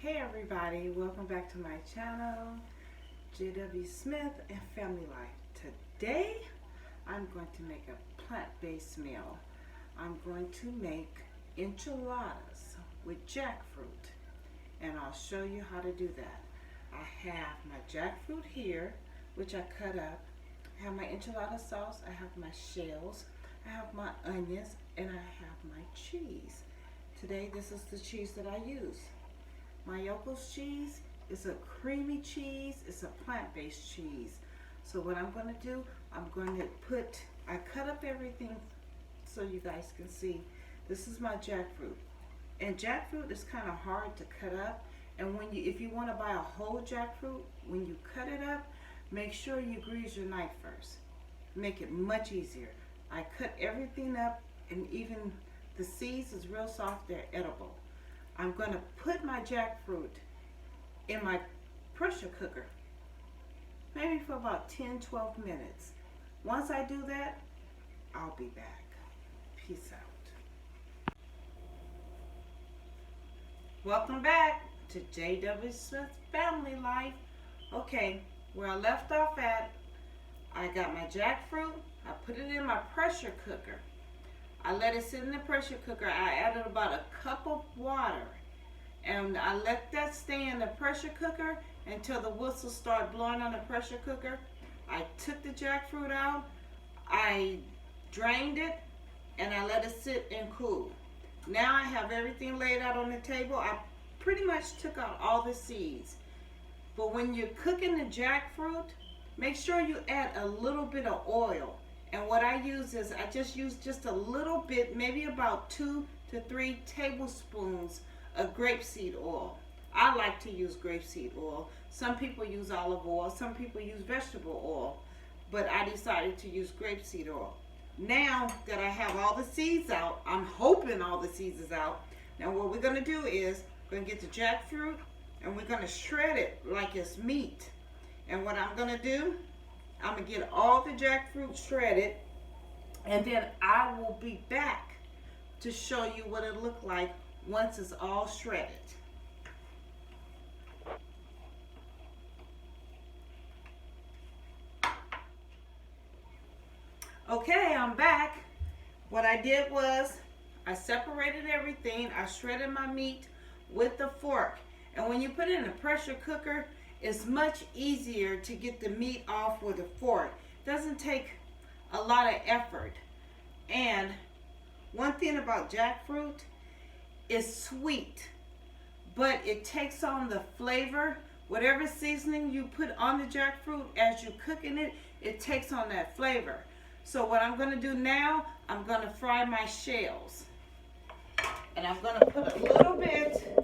Hey everybody, welcome back to my channel, JW Smith and Family Life. Today, I'm going to make a plant-based meal. I'm going to make enchiladas with jackfruit, and I'll show you how to do that. I have my jackfruit here, which I cut up. I have my enchilada sauce, I have my shells, I have my onions, and I have my cheese. Today, this is the cheese that I use. My Yoko's cheese is a creamy cheese. It's a plant-based cheese. So what I'm going to do, I cut up everything so you guys can see. This is my jackfruit. And jackfruit is kind of hard to cut up. And if you want to buy a whole jackfruit, when you cut it up, make sure you grease your knife first. Make it much easier. I cut everything up, and even the seeds is real soft. They're edible. I'm going to put my jackfruit in my pressure cooker, maybe for about 10-12 minutes. Once I do that, I'll be back. Peace out. Welcome back to JW Smith Family Life. Okay, where I left off at, I got my jackfruit. I put it in my pressure cooker. I let it sit in the pressure cooker. I added about a cup of water, and I let that stay in the pressure cooker until the whistle started blowing on the pressure cooker. I took the jackfruit out, I drained it, and I let it sit and cool. Now I have everything laid out on the table. I pretty much took out all the seeds. But when you're cooking the jackfruit, make sure you add a little bit of oil. And what I use is, I just use just a little bit, maybe about 2 to 3 tablespoons of grapeseed oil. I like to use grapeseed oil. Some people use olive oil, some people use vegetable oil, but I decided to use grapeseed oil. Now that I have all the seeds out, I'm hoping all the seeds is out. Now what we're going to do is, we're going to get the jackfruit and we're going to shred it like it's meat. And what I'm going to do, I'm going to get all the jackfruit shredded, and then I will be back to show you what it looked like once it's all shredded. Okay, I'm back. What I did was, I separated everything. I shredded my meat with the fork. And when you put it in a pressure cooker, it's much easier to get the meat off with a fork. It doesn't take a lot of effort. And one thing about jackfruit, it's sweet, but it takes on the flavor. Whatever seasoning you put on the jackfruit as you're cooking it, it takes on that flavor. So what I'm going to do now, I'm going to fry my shells. And I'm going to put a little bit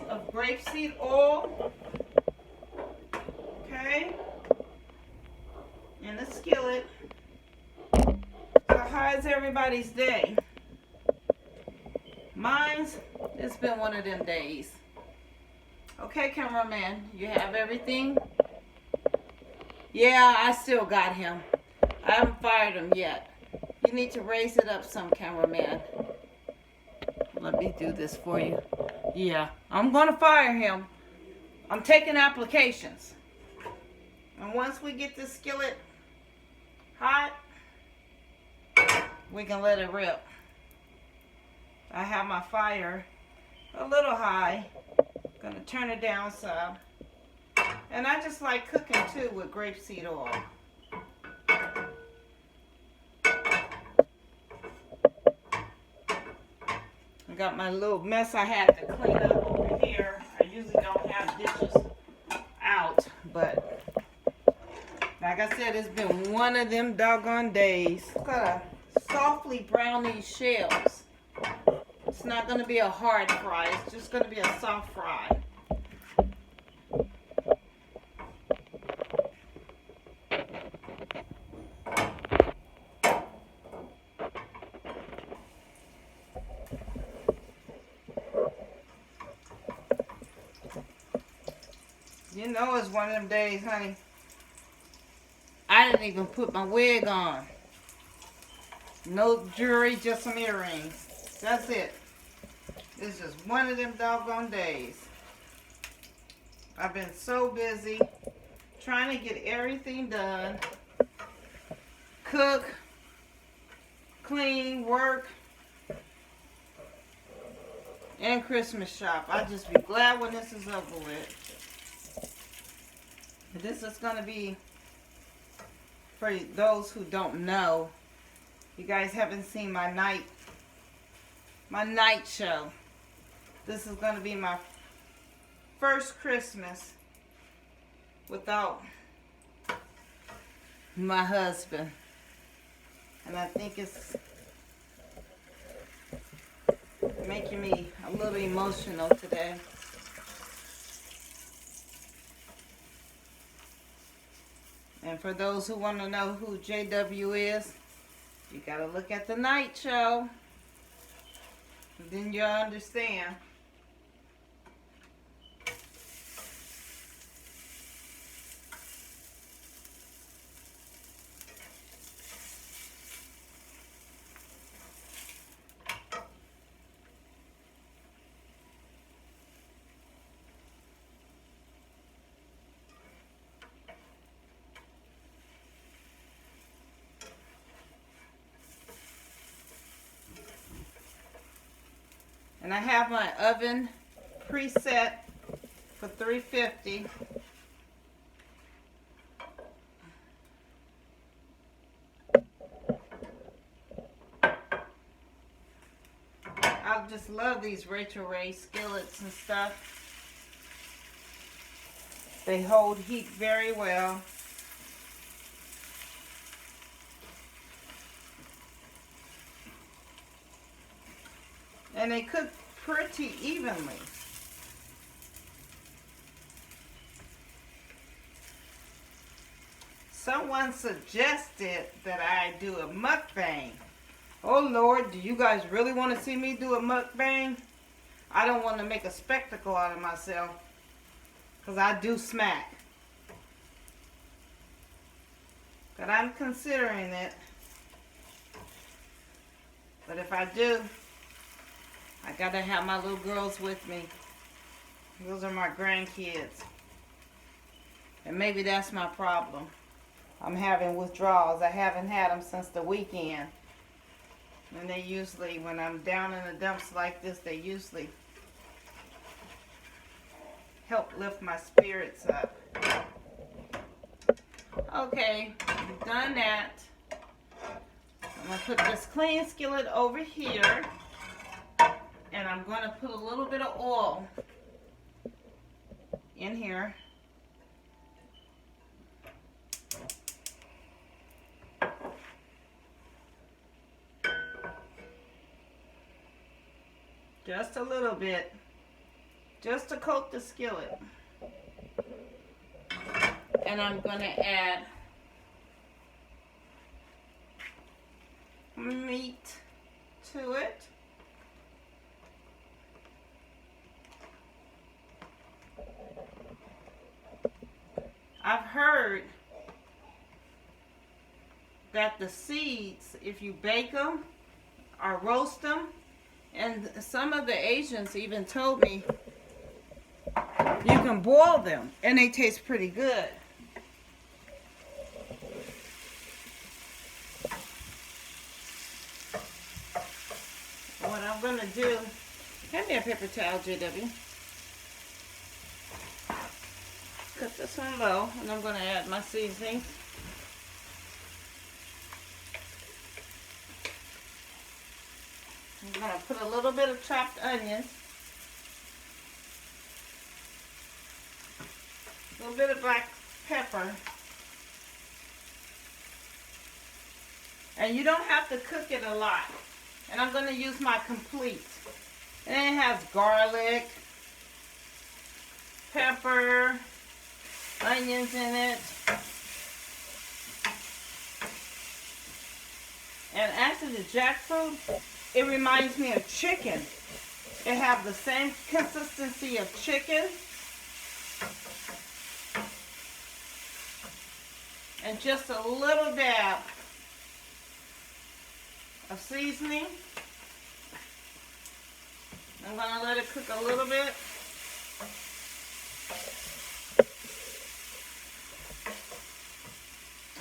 of grapeseed oil, okay, in the skillet. So how is everybody's day? Mine's, it's been one of them days. Okay, cameraman, you have everything? Yeah, I still got him. I haven't fired him yet. You need to raise it up some, cameraman. Let me do this for you. Yeah, I'm going to fire him. I'm taking applications. And once we get this skillet hot, we can let it rip. I have my fire a little high. Going to turn it down some. And I just like cooking too with grapeseed oil. I got my little mess I had to clean up over here. I usually don't have dishes out, but like I said, it's been one of them doggone days. Gotta softly brown these shells. It's not gonna be a hard fry, it's just gonna be a soft fry. You know it's one of them days, honey. I didn't even put my wig on. No jewelry, just some earrings. That's it. It's just one of them doggone days. I've been so busy trying to get everything done. Cook, clean, work, and Christmas shop. I'll just be glad when this is over with. This is going to be, for those who don't know, you guys haven't seen my night show. This is going to be my first Christmas without my husband. And I think it's making me a little emotional today. And for those who want to know who JW is, you got to look at the night show. And then you'll understand. And I have my oven preset for 350. I just love these Rachel Ray skillets and stuff. They hold heat very well. And they cook pretty evenly. Someone suggested that I do a mukbang. Oh Lord, do you guys really want to see me do a mukbang? I don't want to make a spectacle out of myself, because I do smack. But I'm considering it. But if I do, I gotta have my little girls with me. Those are my grandkids. And maybe that's my problem. I'm having withdrawals. I haven't had them since the weekend. And they usually, when I'm down in the dumps like this, they usually help lift my spirits up. Okay, we've done that. I'm gonna put this clean skillet over here. And I'm going to put a little bit of oil in here. Just a little bit. Just to coat the skillet. And I'm going to add meat to it. I've heard that the seeds, if you bake them or roast them, and some of the Asians even told me you can boil them and they taste pretty good. What I'm going to do, hand me a paper towel, JW. Cut this one low, and I'm going to add my seasonings. I'm going to put a little bit of chopped onions, a little bit of black pepper, and you don't have to cook it a lot. And I'm going to use my complete. And it has garlic, pepper, onions in it. And after the jackfruit, it reminds me of chicken. It has the same consistency of chicken. And just a little dab of seasoning. I'm going to let it cook a little bit.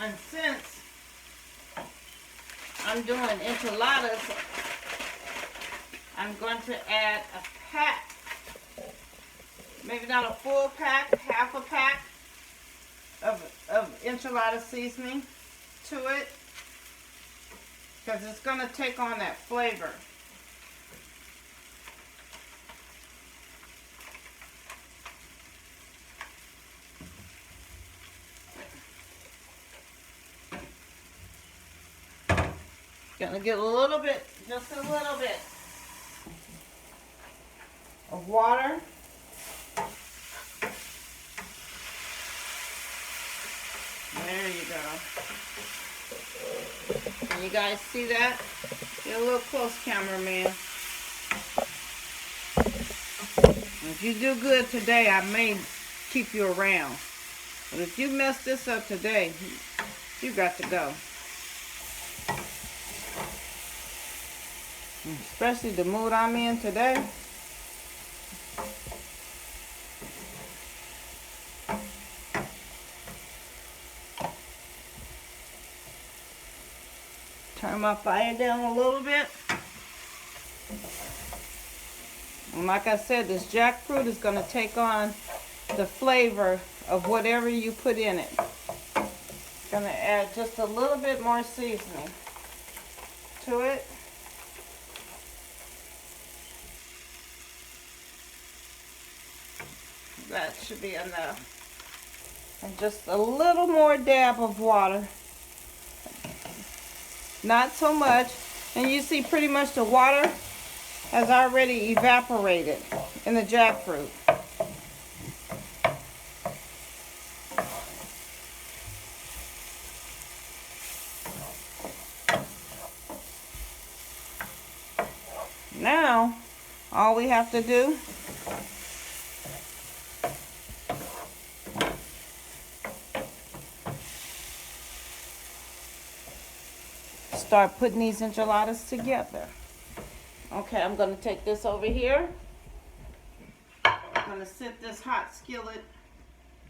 And since I'm doing enchiladas, I'm going to add a pack, maybe not a full pack, half a pack of enchilada seasoning to it, because it's going to take on that flavor. Gonna get a little bit, just a little bit of water. There you go. Can you guys see that? Get a little close, cameraman. If you do good today, I may keep you around. But if you mess this up today, you got to go. Especially the mood I'm in today. Turn my fire down a little bit. And like I said, this jackfruit is going to take on the flavor of whatever you put in it. Going to add just a little bit more seasoning to it. That should be enough. And just a little more dab of water. Not so much. And you see pretty much the water has already evaporated in the jackfruit. Now, all we have to do start putting these enchiladas together. Okay, I'm going to take this over here. I'm going to set this hot skillet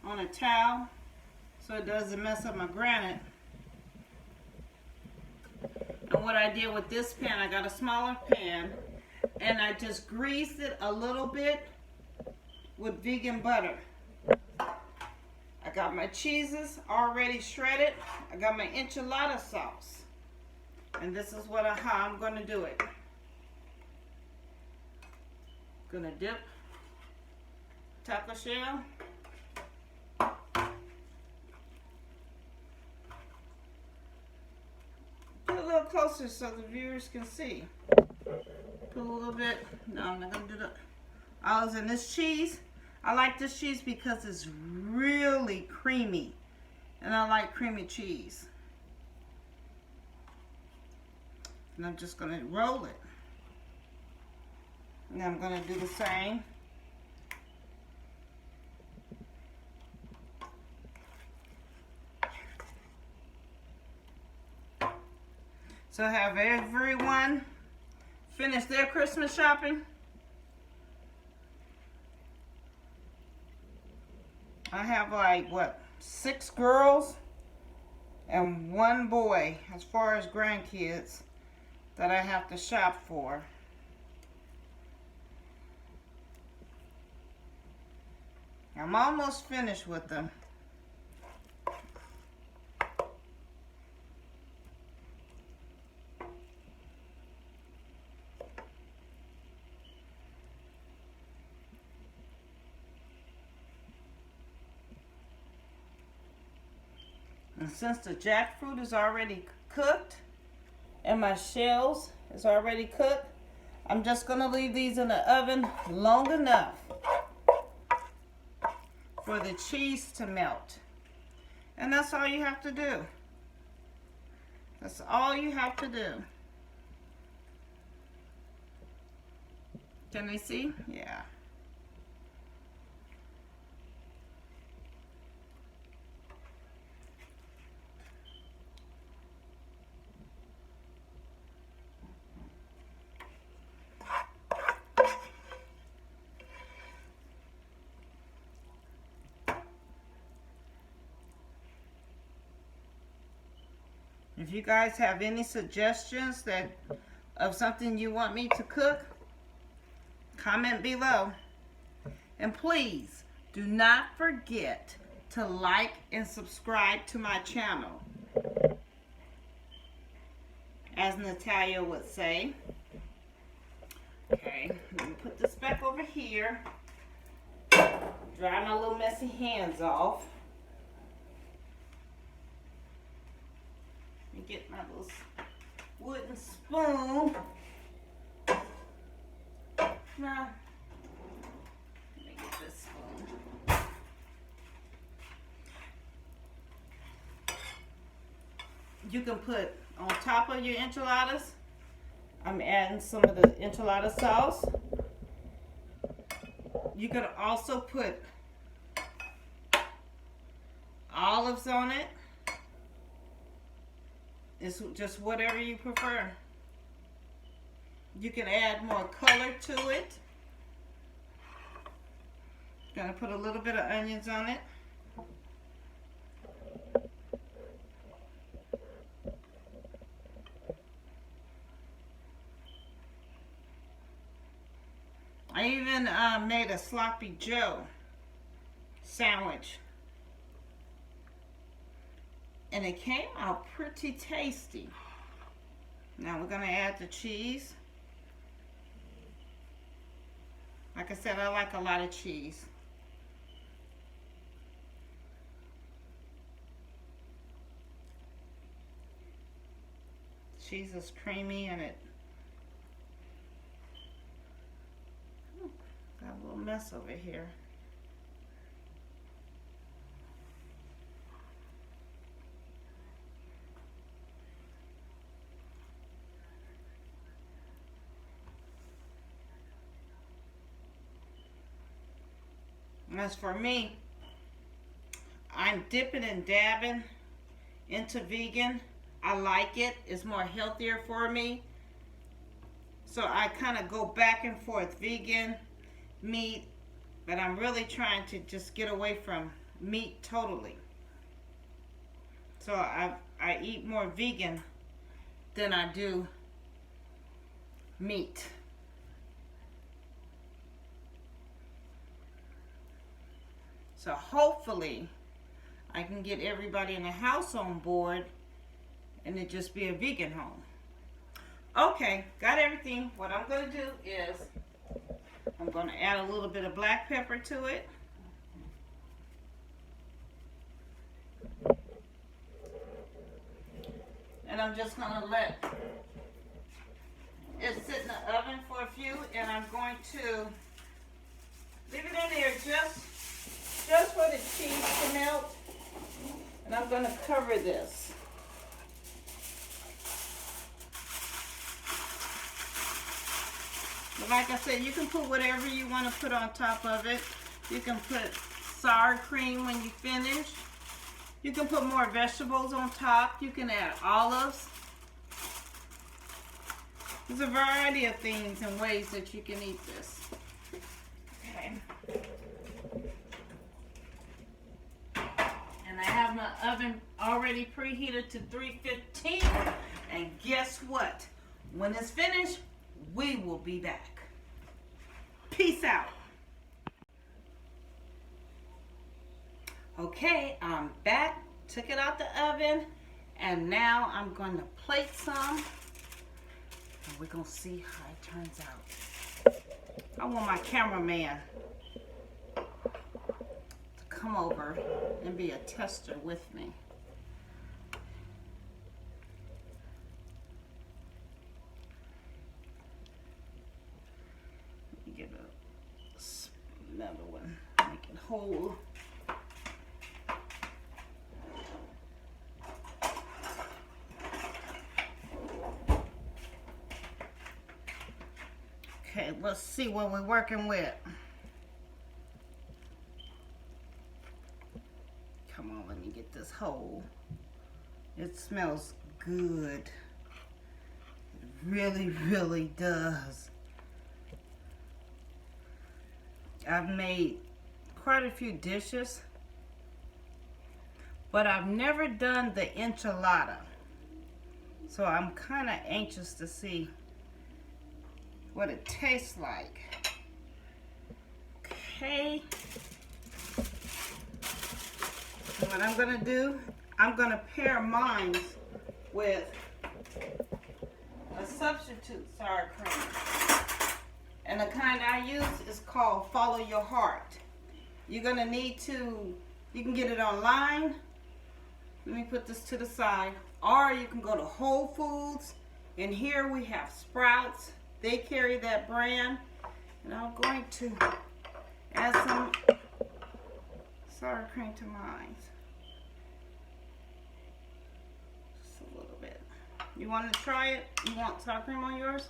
on a towel so it doesn't mess up my granite. And what I did with this pan, I got a smaller pan and I just greased it a little bit with vegan butter. I got my cheeses already shredded. I got my enchilada sauce. And this is how I'm going to do it. Gonna dip taco shell. Get a little closer so the viewers can see. Put a little bit. No, I'm not gonna do that. Olives and this cheese. I like this cheese because it's really creamy, and I like creamy cheese. And I'm just gonna roll it. And I'm going to do the same. So have everyone finished their Christmas shopping? I have like, what, 6 girls and 1 boy as far as grandkids that I have to shop for. I'm almost finished with them. And since the jackfruit is already cooked and my shells is already cooked, I'm just going to leave these in the oven long enough for the cheese to melt. And that's all you have to do. That's all you have to do. Can they see? Yeah. If you guys have any suggestions of something you want me to cook, comment below. And please do not forget to like and subscribe to my channel. As Natalia would say. Okay, let me put this back over here. Dry my little messy hands off. Let me get my little wooden spoon. Now, let me get this spoon. You can put on top of your enchiladas, I'm adding some of the enchilada sauce. You can also put olives on it. It's just whatever you prefer. You can add more color to it. Gonna put a little bit of onions on it. I even made a sloppy Joe sandwich. And it came out pretty tasty. Now we're going to add the cheese. Like I said, I like a lot of cheese. Cheese is creamy and it got a little mess over here. As for me, I'm dipping and dabbing into vegan. I like it. It's more healthier for me. So I kind of go back and forth, vegan, meat, but I'm really trying to just get away from meat totally. So I eat more vegan than I do meat. So hopefully I can get everybody in the house on board and it just be a vegan home. Okay, got everything. What I'm going to do is I'm going to add a little bit of black pepper to it. And I'm just going to let it sit in the oven for a few, and I'm going to leave it in there just for the cheese to melt. And I'm going to cover this. But like I said, you can put whatever you want to put on top of it. You can put sour cream when you finish. You can put more vegetables on top. You can add olives. There's a variety of things and ways that you can eat this. Okay. And I have my oven already preheated to 315. And guess what? When it's finished, we will be back. Peace out. Okay, I'm back. Took it out the oven. And now I'm going to plate some. And we're going to see how it turns out. I want my cameraman to come over and be a tester with me. Get another one, make it whole. Okay, let's see what we're working with. Come on, let me get this whole. It smells good. It really, really does. I've made quite a few dishes, but I've never done the enchilada. So I'm kind of anxious to see what it tastes like. Okay. And what I'm going to do, I'm going to pair mine with a substitute sour cream. And the kind I use is called Follow Your Heart. You're going to need to, you can get it online. Let me put this to the side. Or you can go to Whole Foods. And here we have Sprouts. They carry that brand. And I'm going to add some sour cream to mine. Just a little bit. You want to try it? You want sour cream on yours?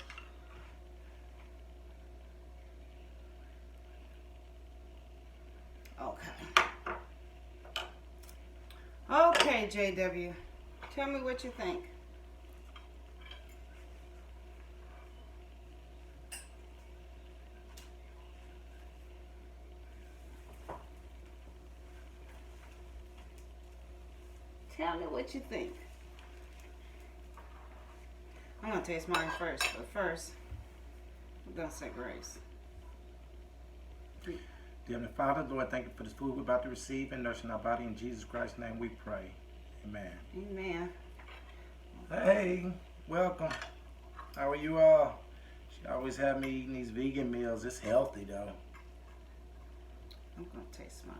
Okay. Okay, JW. Tell me what you think. Tell me what you think. I'm going to taste mine first, but first, I'm going to say grace. Dear Heavenly Father, Lord, thank you for this food we're about to receive and nourishing our body. In Jesus Christ's name we pray. Amen. Amen. Hey, welcome. How are you all? She always have me eating these vegan meals. It's healthy, though. I'm going to taste mine.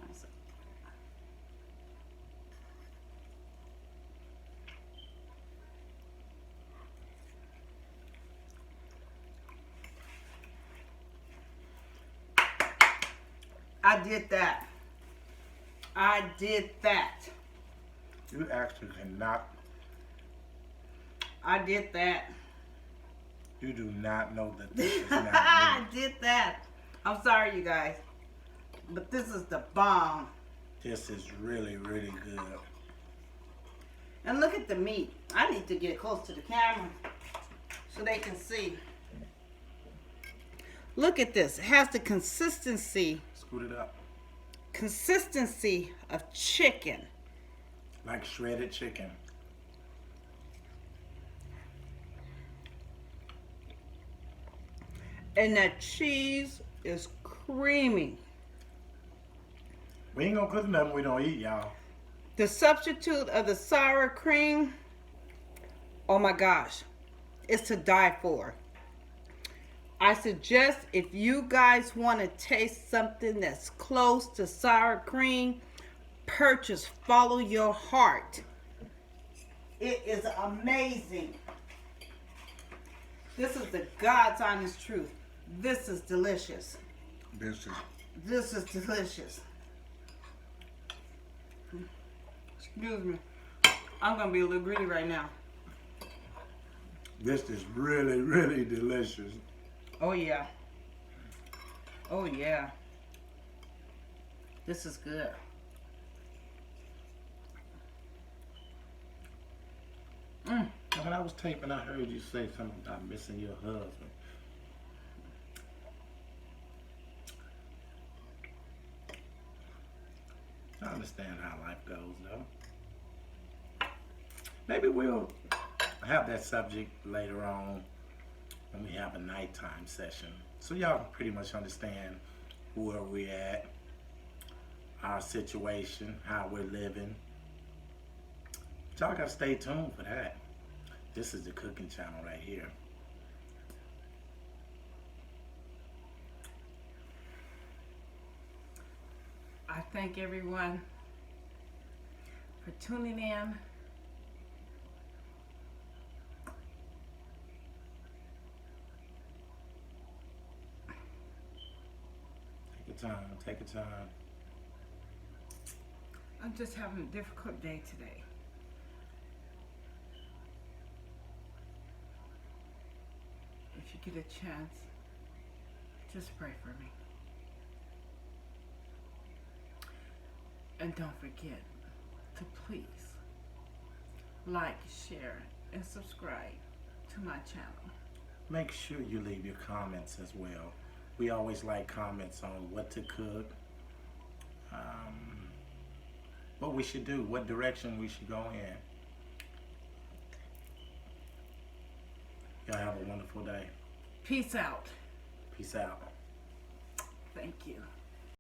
I did that. I did that. You actually cannot. I did that. You do not know that this is not I meat. did that. I'm sorry, you guys. But this is the bomb. This is really, really good. And look at the meat. I need to get close to the camera so they can see. Look at this. It has the consistency Scoot it up. Of chicken. Like shredded chicken. And that cheese is creamy. We ain't gonna cook nothing we don't eat, y'all. The substitute of the sour cream, oh my gosh, it's to die for. I suggest if you guys want to taste something that's close to sour cream, purchase Follow Your Heart. It is amazing. This is the God's honest truth. This is delicious. This is delicious. Excuse me. I'm going to be a little greedy right now. This is really, really delicious. Oh, yeah. Oh, yeah. This is good. When I was taping, I heard you say something about missing your husband. I understand how life goes, though. Maybe we'll have that subject later on when we have a nighttime session, so y'all can pretty much understand where we're at, our situation, how we're living. But y'all gotta stay tuned for that. This is the cooking channel right here. I thank everyone for tuning in. Take your time, take your time. I'm just having a difficult day today. If you get a chance, just pray for me. And don't forget to please like, share, and subscribe to my channel. Make sure you leave your comments as well. We always like comments on what to cook, what we should do, what direction we should go in. wonderful day. Peace out. Peace out. Thank you.